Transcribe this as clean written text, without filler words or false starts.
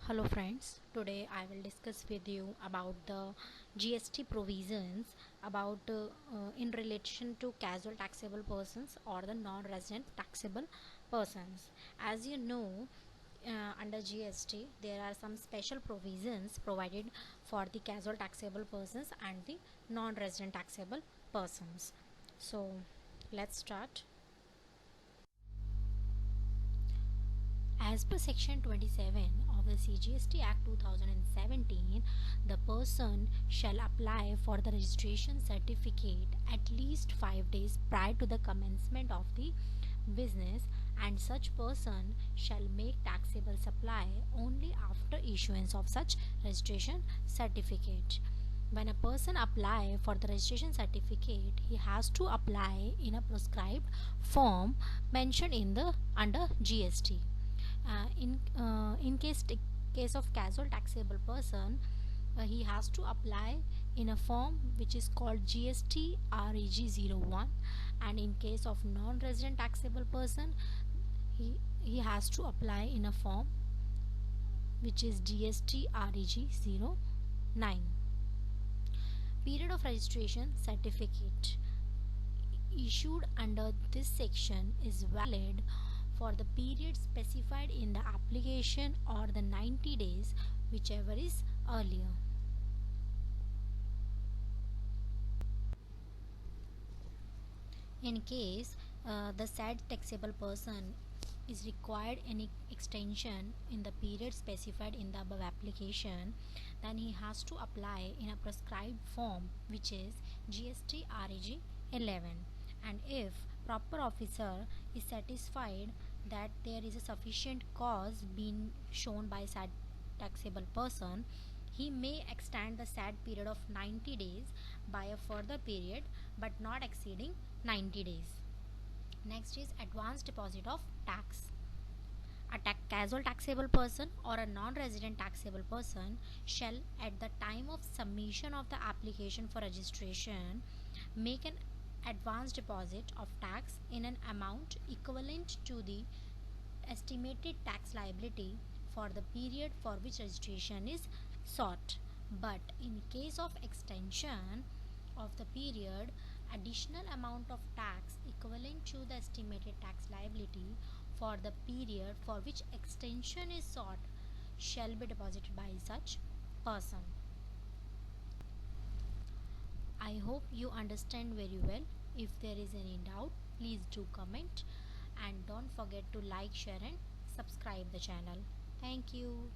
Hello friends, today I will discuss with you about the GST provisions in relation to casual taxable persons or the non-resident taxable persons. As you know, under GST there are some special provisions provided for the casual taxable persons and the non-resident taxable persons. So let's start. As per Section 27 of the CGST Act 2017, the person shall apply for the registration certificate at least 5 days prior to the commencement of the business, and such person shall make taxable supply only after issuance of such registration certificate. When a person apply for the registration certificate, he has to apply in a prescribed form mentioned in the under GST. In case of casual taxable person, he has to apply in a form which is called GST REG 01, and in case of non-resident taxable person, he has to apply in a form which is GST REG 09. Period of registration certificate issued under this section is valid for the period specified in the application or the 90 days, whichever is earlier. In case the said taxable person is required any extension in the period specified in the above application, then he has to apply in a prescribed form which is GST REG 11. And if proper officer is satisfied that there is a sufficient cause being shown by said taxable person, he may extend the said period of 90 days by a further period but not exceeding 90 days. Next is advance deposit of tax. A casual taxable person or a non-resident taxable person shall, at the time of submission of the application for registration, make an advance deposit of tax in an amount equivalent to the estimated tax liability for the period for which registration is sought. But in case of extension of the period, additional amount of tax equivalent to the estimated tax liability for the period for which extension is sought shall be deposited by such person. I hope you understand very well. If there is any doubt, please do comment, and don't forget to like, share and subscribe the channel. Thank you.